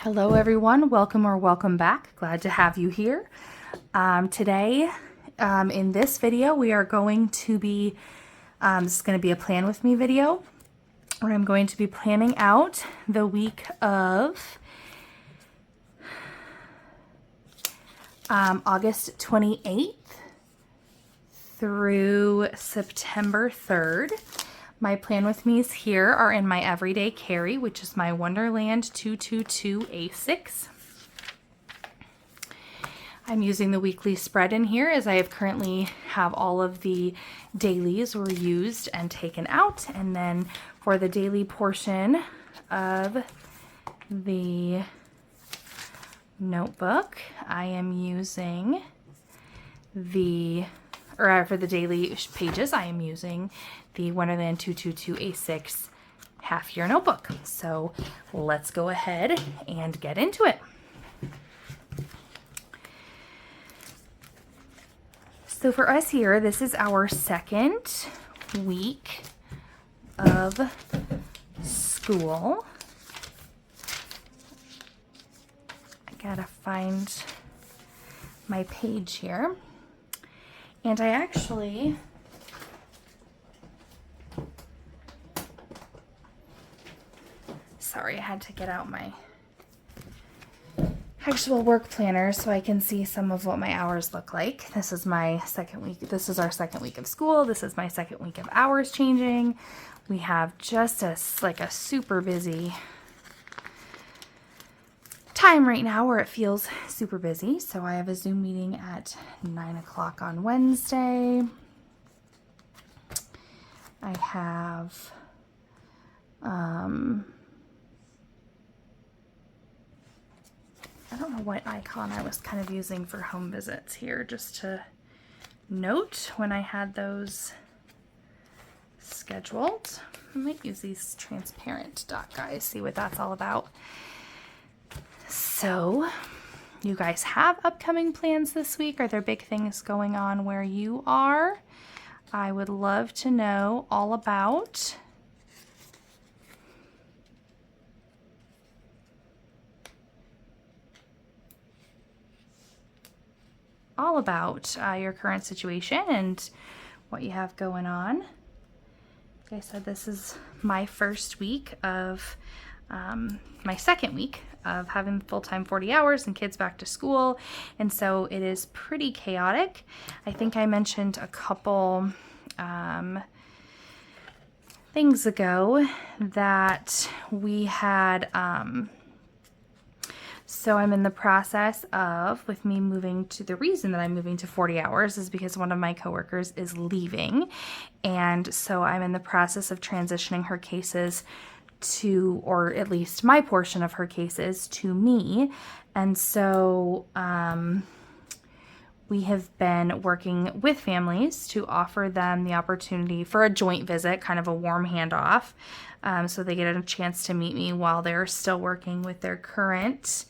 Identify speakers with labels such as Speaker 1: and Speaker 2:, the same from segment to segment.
Speaker 1: Hello everyone, welcome back. Glad to have you here. Today, in this video, we are going to be, this is going to be a plan with me video, where I'm going to be planning out the week of August 28th through September 3rd. My plan with me's here are in my everyday carry, which is my Wonderland 222A6. I'm using the weekly spread in here as I currently have all of the dailies were used and taken out. And then for the daily portion of the notebook, I am using for the daily pages, I am using the Wonderland 222A6 half year notebook. So let's go ahead and get into it. So for us here, this is our second week of school. I gotta find my page here. And I actually I had to get out my actual work planner so I can see some of what my hours look like. This is my second week. This is our second week of school. This is my second week of hours changing. We have just a super busy time right now where it feels super busy. So I have a Zoom meeting at 9 o'clock on Wednesday. I have I don't know what icon I was kind of using for home visits here, just to note when I had those scheduled. I might use these transparent dot guys, see what that's all about. So, you guys have upcoming plans this week? Are there big things going on where you are? I would love to know all about your current situation and what you have going on. Like I said, this is my first week of my second week of having full-time 40 hours and kids back to school, and so it is pretty chaotic. I think I mentioned a couple things ago that we had so I'm in the process of, with me moving to, the reason that I'm moving to 40 hours is because one of my coworkers is leaving. And so I'm in the process of transitioning her cases to, or at least my portion of her cases, to me. And so we have been working with families to offer them the opportunity for a joint visit, kind of a warm handoff. So they get a chance to meet me while they're still working with their current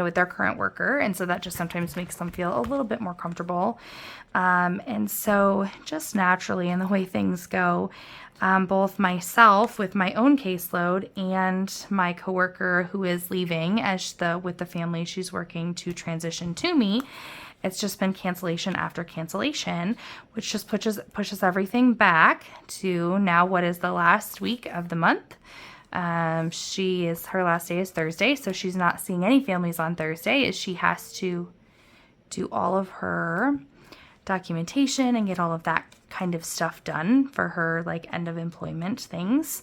Speaker 1: with their current worker. And so that just sometimes makes them feel a little bit more comfortable. And so just naturally, in the way things go, both myself with my own caseload and my coworker who is leaving with the family she's working to transition to me, it's just been cancellation after cancellation, which just pushes everything back to now what is the last week of the month. Her last day is Thursday, so she's not seeing any families on Thursday, as she has to do all of her documentation and get all of that kind of stuff done for her end of employment things.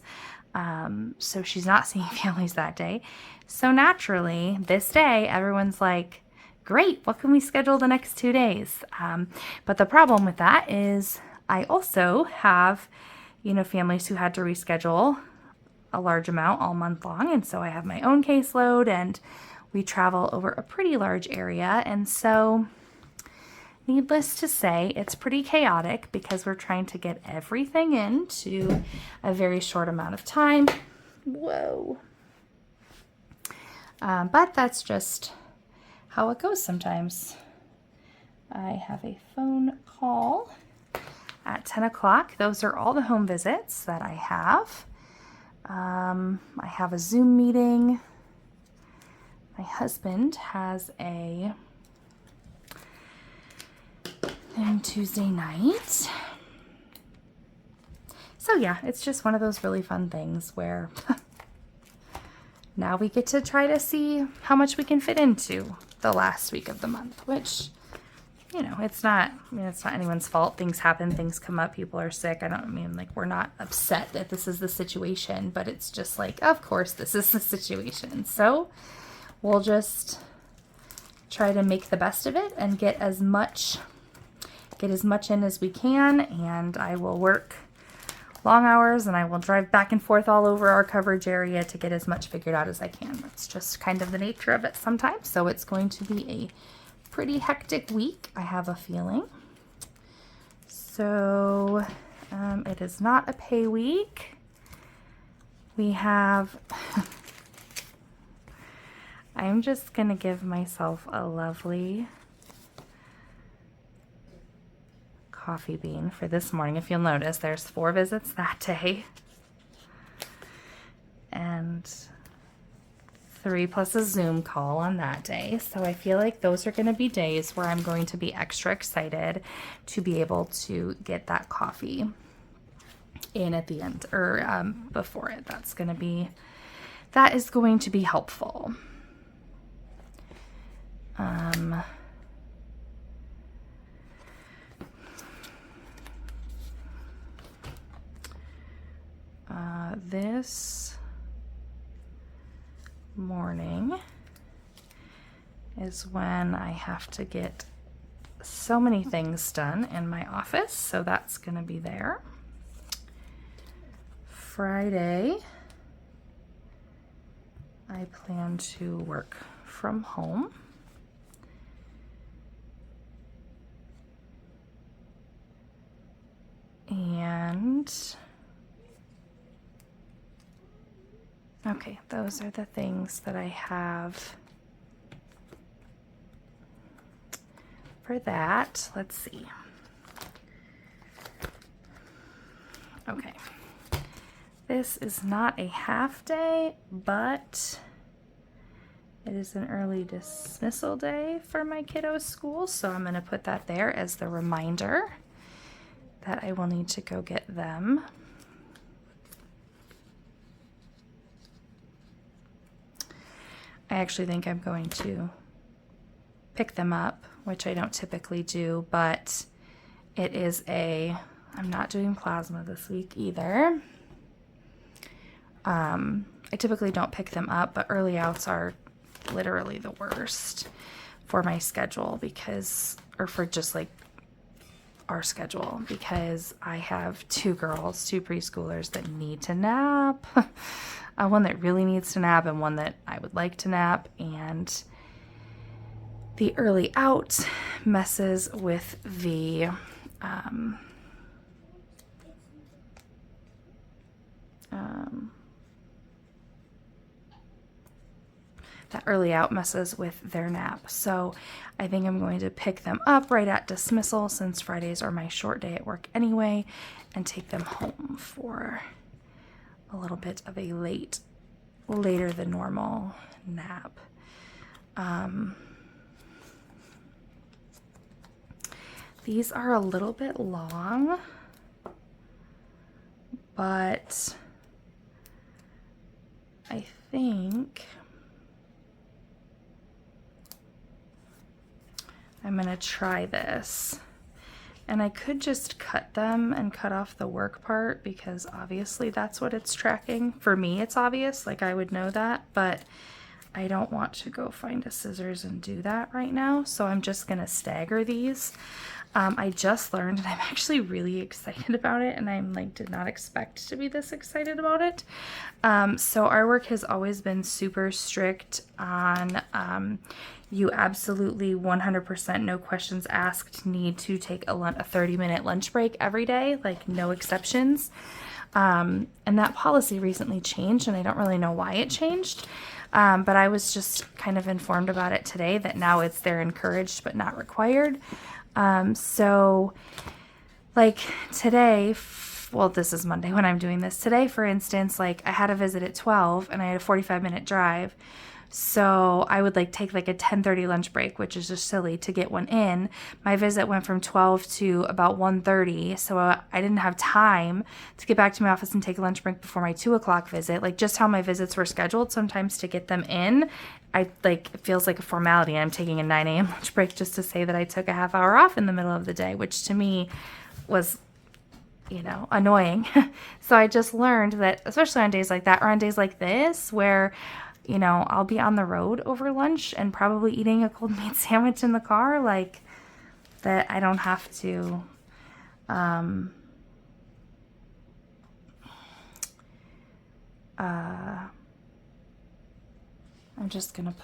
Speaker 1: So she's not seeing families that day. So naturally, this day, everyone's like, great, what can we schedule the next 2 days? But the problem with that is I also have, families who had to reschedule a large amount all month long. And so I have my own caseload and we travel over a pretty large area. And so needless to say, it's pretty chaotic because we're trying to get everything into a very short amount of time. Whoa. But that's just how it goes sometimes. I have a phone call at 10 o'clock. Those are all the home visits that I have. I have a Zoom meeting. My husband has a thing Tuesday night. So yeah, it's just one of those really fun things where now we get to try to see how much we can fit into the last week of the month, which, you know, it's not anyone's fault. Things happen, things come up, people are sick. We're not upset that this is the situation, but it's just like, of course, this is the situation. So we'll just try to make the best of it and get as much in as we can. And I will work long hours and I will drive back and forth all over our coverage area to get as much figured out as I can. That's just kind of the nature of it sometimes. So it's going to be a pretty hectic week, I have a feeling. So it is not a pay week. We have, I'm just gonna give myself a lovely coffee bean for this morning. If you'll notice, there's 4 visits that day and 3 plus a Zoom call on that day. So I feel like those are going to be days where I'm going to be extra excited to be able to get that coffee in at the end or before it. That is going to be helpful. This morning is when I have to get so many things done in my office, so that's going to be there. Friday, I plan to work from home. And okay, those are the things that I have for that. Let's see. Okay. This is not a half day, but it is an early dismissal day for my kiddos' school, so I'm going to put that there as the reminder that I will need to go get them. I actually think I'm going to pick them up, which I don't typically do, but it is I'm not doing plasma this week either. I typically don't pick them up, but early outs are literally the worst for my schedule for just like our schedule, because I have 2 girls, 2 preschoolers that need to nap. One that really needs to nap and one that I would like to nap, and the early out messes with the that early out messes with their nap. So I think I'm going to pick them up right at dismissal, since Fridays are my short day at work anyway, and take them home for a little bit of a later than normal nap. These are a little bit long, but I think I'm gonna try this. And I could just cut them and cut off the work part, because obviously that's what it's tracking. For me, it's obvious, like I would know that, but I don't want to go find a scissors and do that right now. So I'm just gonna stagger these. I just learned, and I'm actually really excited about it, and I'm like, did not expect to be this excited about it. So our work has always been super strict on you absolutely 100% no questions asked need to take a 30-minute lunch break every day, like no exceptions. And that policy recently changed, and I don't really know why it changed. But I was just kind of informed about it today, that now they're encouraged but not required. So like today, well, this is Monday when I'm doing this. Today, for instance, like I had a visit at 12 and I had a 45-minute drive. So I would like take like a 10:30 lunch break, which is just silly to get one in. My visit went from 12 to about 1:30. So I didn't have time to get back to my office and take a lunch break before my 2 o'clock visit. Like just how my visits were scheduled, sometimes to get them in, it feels like a formality. I'm taking a 9 a.m. lunch break just to say that I took a half hour off in the middle of the day, which to me was, annoying. So I just learned that, especially on days like that or on days like this, where I'll be on the road over lunch and probably eating a cold meat sandwich in the car, like that I don't have to, I'm just going to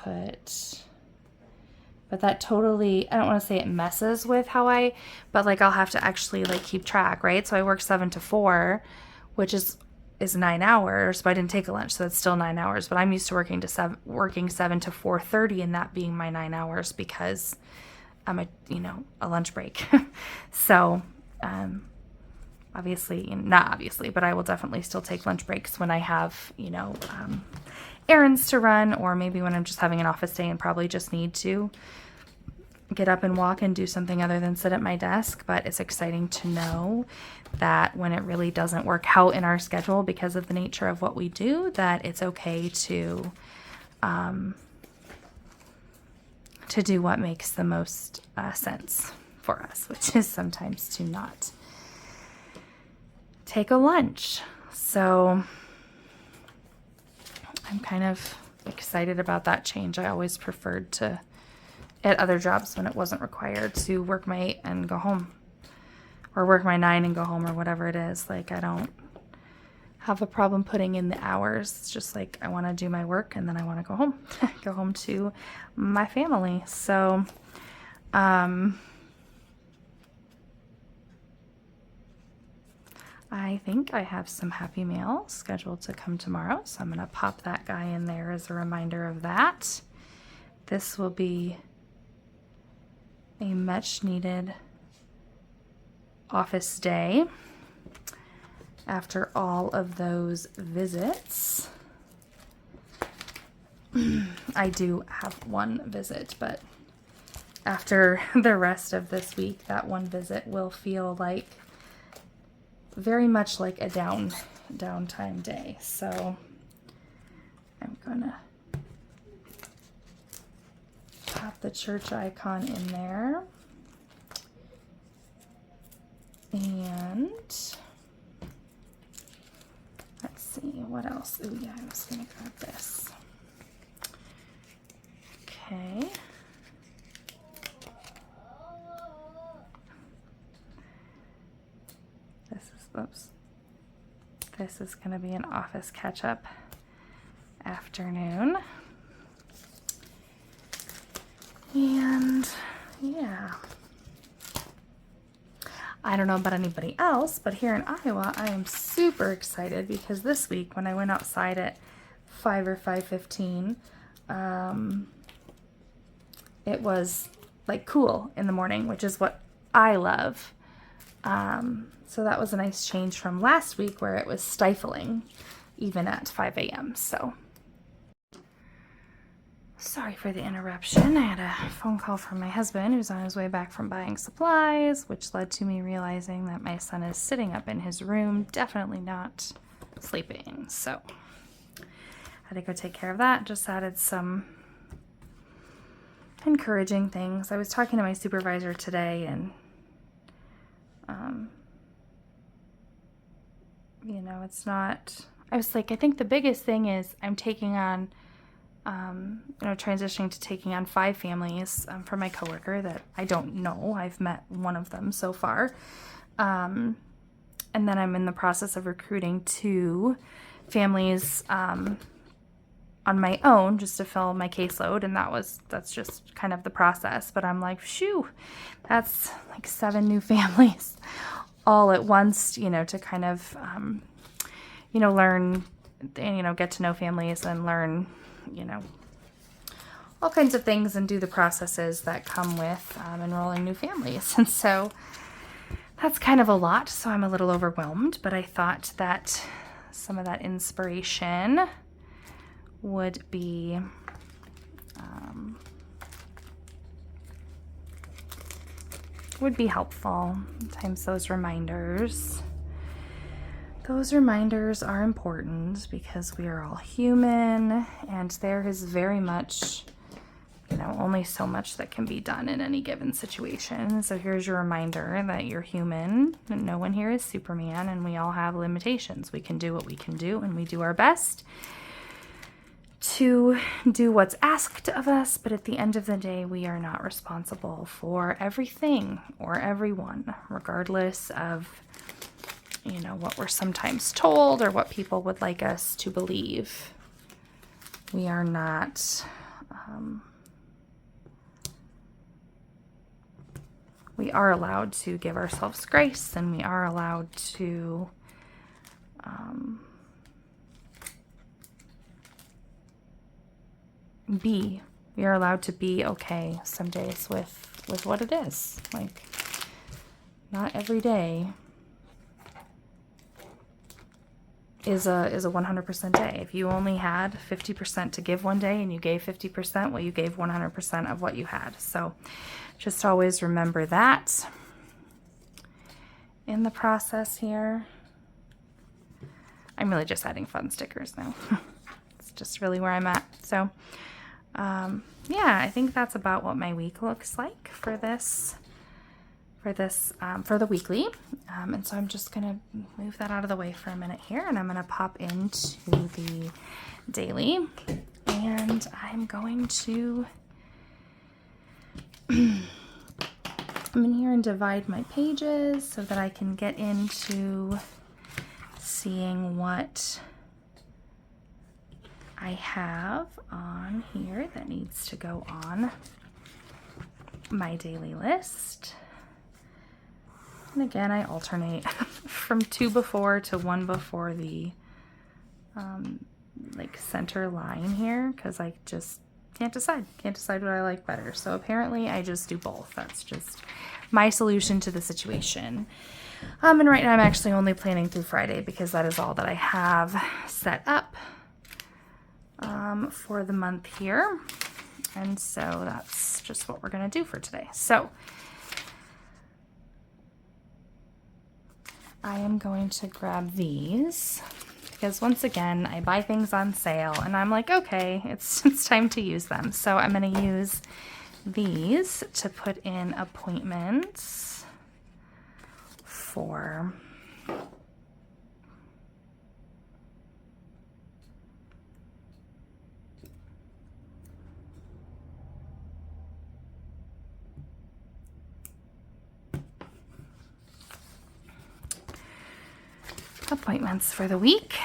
Speaker 1: but that totally, I don't want to say it messes with but like I'll have to actually like keep track, right? So I work 7 to 4, which is 9 hours, but I didn't take a lunch, so that's still 9 hours. But I'm used to working 7 to 4:30, and that being my 9 hours because I'm a lunch break. So, not obviously, but I will definitely still take lunch breaks when I have errands to run, or maybe when I'm just having an office day and probably just need to get up and walk and do something other than sit at my desk. But it's exciting to know that when it really doesn't work out in our schedule because of the nature of what we do, that it's okay to do what makes the most sense for us, which is sometimes to not take a lunch. So I'm kind of excited about that change. I always preferred to, at other jobs when it wasn't required, to work my 8 and go home, or work my 9 and go home, or whatever it is. Like I don't have a problem putting in the hours. It's just like I want to do my work and then I want to go home, go home to my family. So, I think I have some Happy Mail scheduled to come tomorrow, so I'm going to pop that guy in there as a reminder of that. This will be a much needed office day after all of those visits. I do have one visit, but after the rest of this week, that one visit will feel like very much like a downtime day. So I'm gonna pop the church icon in there, and let's see what else. Oh yeah, I was gonna grab this. Okay. This is going to be an office catch-up afternoon. And yeah, I don't know about anybody else, but here in Iowa, I am super excited because this week when I went outside at 5 or 5:15, it was like cool in the morning, which is what I love. So that was a nice change from last week where it was stifling even at 5 a.m. So sorry for the interruption. I had a phone call from my husband who's on his way back from buying supplies, which led to me realizing that my son is sitting up in his room, definitely not sleeping. So I had to go take care of that. Just added some encouraging things. I was talking to my supervisor today, and it's not, I was like, I think the biggest thing is I'm taking on, transitioning to taking on 5 families for my coworker that I don't know. I've met one of them so far. And then I'm in the process of recruiting 2 families on my own just to fill my caseload. And that's just kind of the process. But I'm like, shoo, that's like 7 new families all at once, to kind of, learn, get to know families and learn, all kinds of things and do the processes that come with enrolling new families. And so that's kind of a lot, so I'm a little overwhelmed, but I thought that some of that inspiration would be helpful. Sometimes those reminders are important because we are all human, and there is very much, only so much that can be done in any given situation. So here's your reminder that you're human, and no one here is Superman, and we all have limitations. We can do what we can do, and we do our best to do what's asked of us, but at the end of the day, we are not responsible for everything or everyone, regardless of, what we're sometimes told or what people would like us to believe. We are not, we are allowed to give ourselves grace, and we are allowed to we are allowed to be okay some days with what it is. Like, not every day is a 100% day. If you only had 50% to give one day and you gave 50%, well, you gave 100% of what you had. So just always remember that in the process here. I'm really just adding fun stickers now. It's just really where I'm at. So yeah, I think that's about what my week looks like for the weekly. And so I'm just gonna move that out of the way for a minute here, and I'm gonna pop into the daily, and I'm going to come in here and divide my pages so that I can get into seeing what I have on here that needs to go on my daily list. And again, I alternate from 2 before to 1 before the like center line here, because I just can't decide what I like better. So apparently I just do both. That's just my solution to the situation. And right now I'm actually only planning through Friday because that is all that I have set up for the month here. And so that's just what we're going to do for today. So I am going to grab these because once again, I buy things on sale and I'm like, okay, it's time to use them. So I'm going to use these to put in appointments for appointments for the week.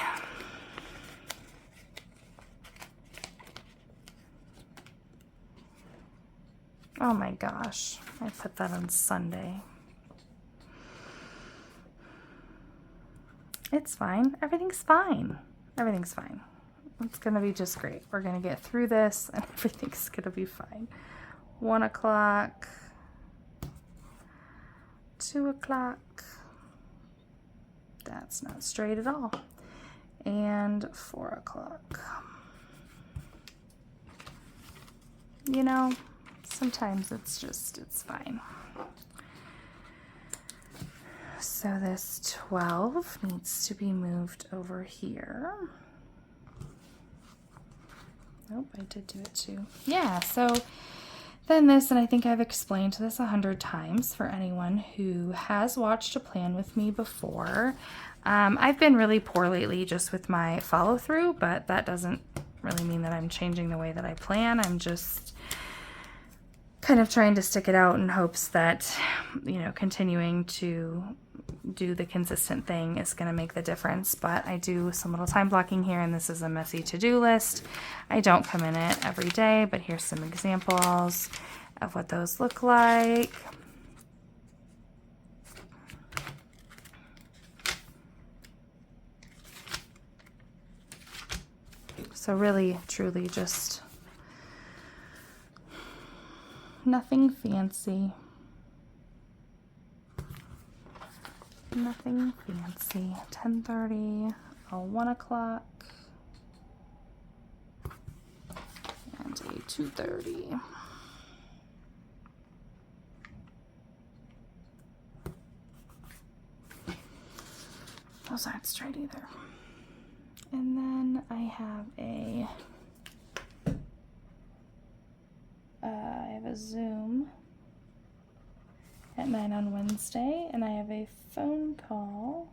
Speaker 1: Oh my gosh, I put that on Sunday. It's fine. Everything's fine. Everything's fine. It's going to be just great. We're going to get through this and everything's going to be fine. 1 o'clock, 2 o'clock. That's not straight at all. And 4 o'clock. You know, sometimes it's fine. So this 12 needs to be moved over here. Nope, I did do it too. Yeah, so then this, and I think I've explained this 100 times for anyone who has watched a plan with me before. I've been really poor lately just with my follow through, but that doesn't really mean that I'm changing the way that I plan. I'm just kind of trying to stick it out in hopes that, you know, continuing to do the consistent thing is going to make the difference. But I do some little time blocking here, and this is a messy to-do list. I don't come in it every day, but here's some examples of what those look like. So really, truly just nothing fancy. Nothing fancy. 10:30, a 1 o'clock, and a 2:30. Those aren't straight either. And then I have a Zoom at 9 on Wednesday, and I have a phone call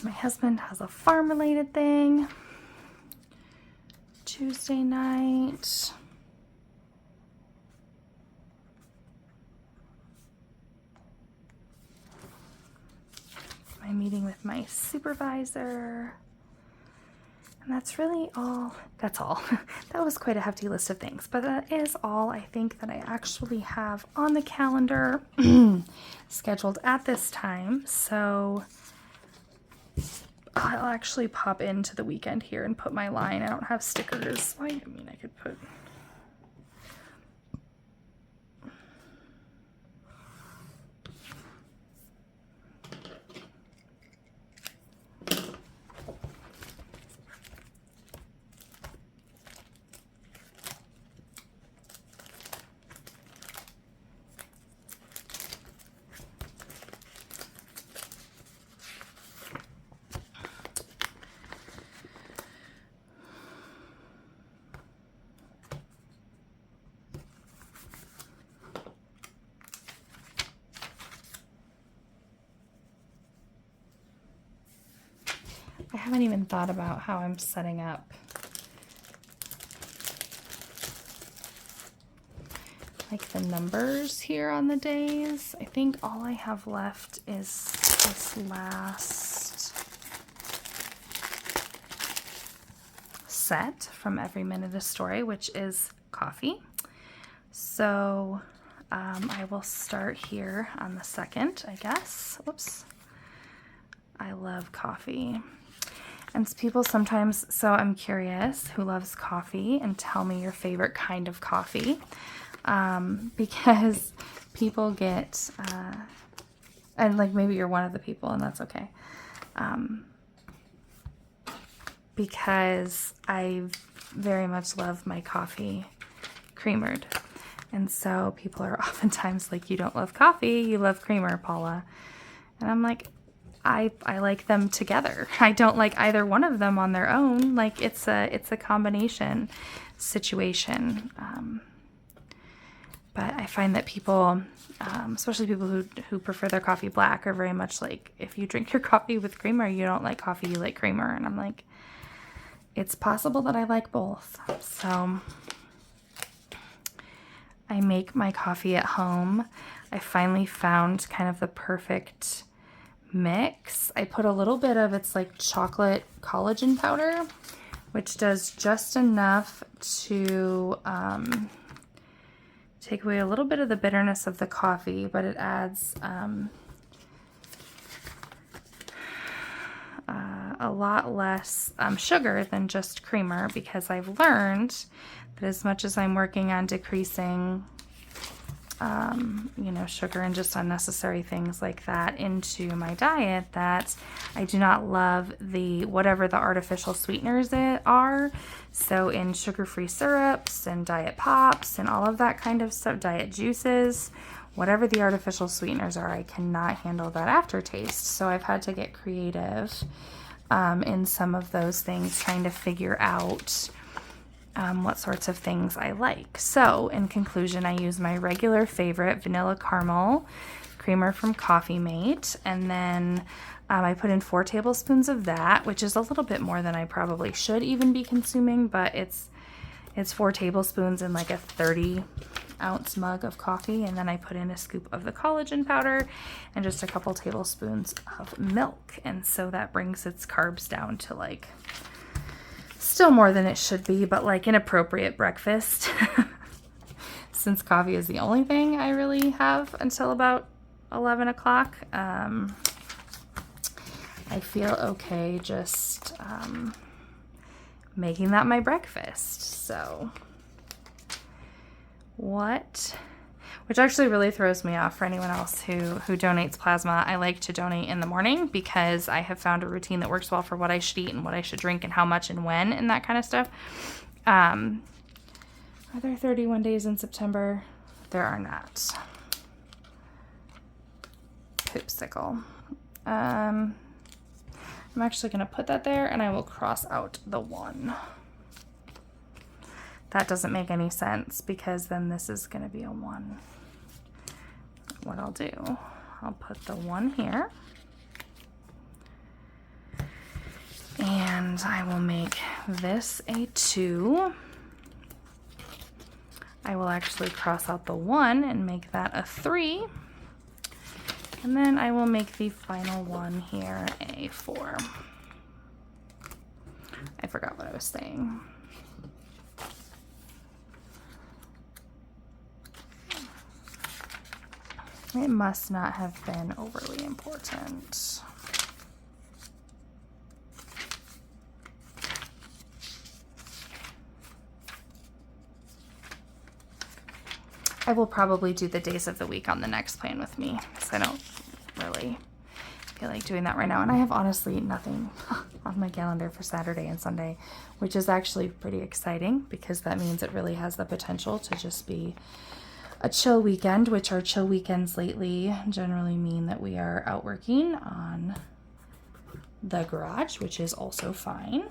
Speaker 1: My husband has a farm-related thing Tuesday night. My meeting with my supervisor. And that's really all. That's all. That was quite a hefty list of things, but that is all I think that I actually have on the calendar scheduled at this time. So I'll actually pop into the weekend here and put my line. I don't have stickers. I mean, I could put... I haven't even thought about how I'm setting up like the numbers here on the days. I think all I have left is this last set from Every Minute a Story, which is coffee. So I will start here on the 2nd, I guess. Whoops. I love coffee. And people sometimes, so I'm curious who loves coffee, and tell me your favorite kind of coffee. Because people get, and like maybe you're one of the people and that's okay. Because I very much love my coffee creamered. And so people are oftentimes like, you don't love coffee, you love creamer, Paula. And I'm like, I like them together. I don't like either one of them on their own. Like it's a combination situation. But I find that people, especially people who prefer their coffee black, are very much like, if you drink your coffee with creamer, you don't like coffee, you like creamer. And I'm like, it's possible that I like both. So I make my coffee at home. I finally found kind of the perfect mix. I put a little bit of, it's like chocolate collagen powder, which does just enough to take away a little bit of the bitterness of the coffee, but it adds a lot less sugar than just creamer, because I've learned that as much as I'm working on decreasing you know, sugar and just unnecessary things like that into my diet, that I do not love whatever the artificial sweeteners are. So in sugar-free syrups and diet pops and all of that kind of stuff, diet juices, whatever the artificial sweeteners are, I cannot handle that aftertaste. So I've had to get creative in some of those things, trying to figure out what sorts of things I like. So in conclusion, I use my regular favorite vanilla caramel creamer from Coffee Mate, and then I put in 4 tablespoons of that, which is a little bit more than I probably should even be consuming, but it's 4 tablespoons in like a 30-ounce mug of coffee. And then I put in a scoop of the collagen powder and just a couple tablespoons of milk, and so that brings its carbs down to like, still more than it should be, but like an appropriate breakfast. Since coffee is the only thing I really have until about 11 o'clock, I feel okay just making that my breakfast. So which actually really throws me off for anyone else who donates plasma. I like to donate in the morning because I have found a routine that works well for what I should eat and what I should drink and how much and when and that kind of stuff. Are there 31 days in September? There are not. Poopsicle. I'm actually going to put that there, and I will cross out the 1. That doesn't make any sense, because then this is going to be a 1. What I'll do, I'll put the 1 here, and I will make this a 2. I will actually cross out the 1 and make that a 3. And then I will make the final one here a 4. I forgot what I was saying. It must not have been overly important. I will probably do the days of the week on the next plan with me, because I don't really feel like doing that right now. And I have honestly nothing on my calendar for Saturday and Sunday, which is actually pretty exciting, because that means it really has the potential to just be a chill weekend, which our chill weekends lately generally mean that we are out working on the garage, which is also fine.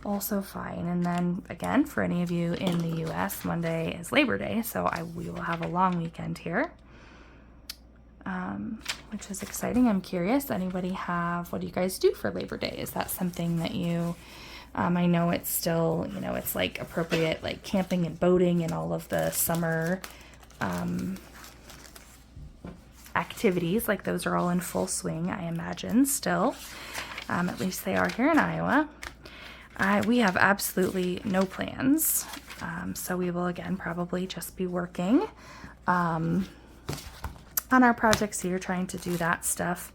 Speaker 1: Also fine. And then again, for any of you in the US, Monday is Labor Day, so we will have a long weekend here, which is exciting. I'm curious, what do you guys do for Labor Day? Is that something that you I know it's still, you know, it's like appropriate, like camping and boating and all of the summer activities, like those are all in full swing, I imagine, still. At least they are here in Iowa. We have absolutely no plans, so we will again probably just be working on our projects here, trying to do that stuff.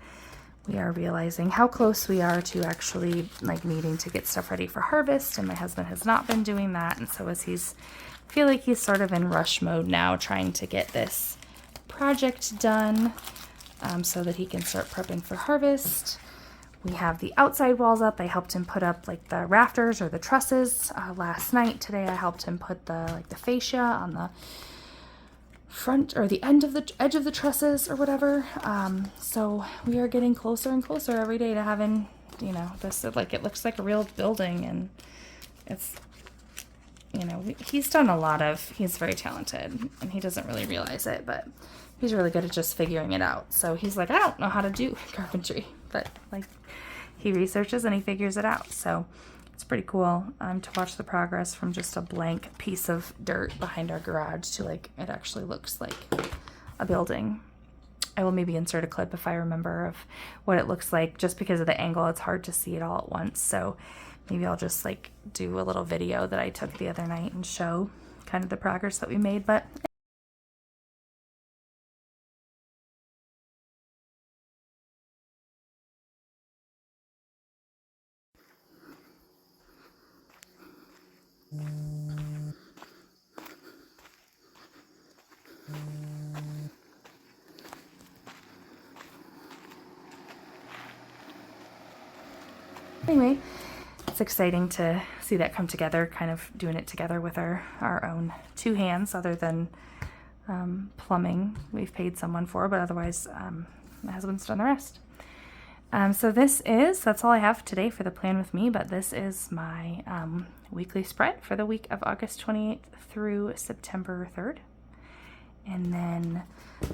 Speaker 1: We are realizing how close we are to actually like needing to get stuff ready for harvest, and my husband has not been doing that, and so I feel like he's sort of in rush mode now, trying to get this project done so that he can start prepping for harvest. We have the outside walls up. I helped him put up like the rafters or the trusses last night. Today I helped him put the fascia on the front or the edge of the trusses or whatever. So we are getting closer and closer every day to having, you know, this, like, it looks like a real building, and it's, you know, he's very talented, and he doesn't really realize it, but he's really good at just figuring it out. So he's like, I don't know how to do carpentry, but like he researches and he figures it out. So it's pretty cool to watch the progress from just a blank piece of dirt behind our garage to like it actually looks like a building. I will maybe insert a clip if I remember of what it looks like. Just because of the angle, it's hard to see it all at once. So maybe I'll just like do a little video that I took the other night and show kind of the progress that we made. But anyway, it's exciting to see that come together, kind of doing it together with our own two hands, other than plumbing we've paid someone for, but otherwise my husband's done the rest. So that's all I have today for the plan with me, but this is my weekly spread for the week of August 28th through September 3rd. And then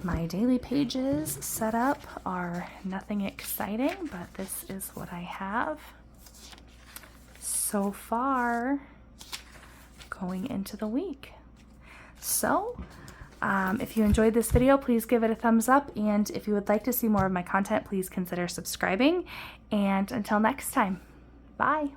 Speaker 1: my daily pages set up are nothing exciting, but this is what I have so far going into the week. So if you enjoyed this video, please give it a thumbs up, and if you would like to see more of my content, please consider subscribing. And until next time, bye.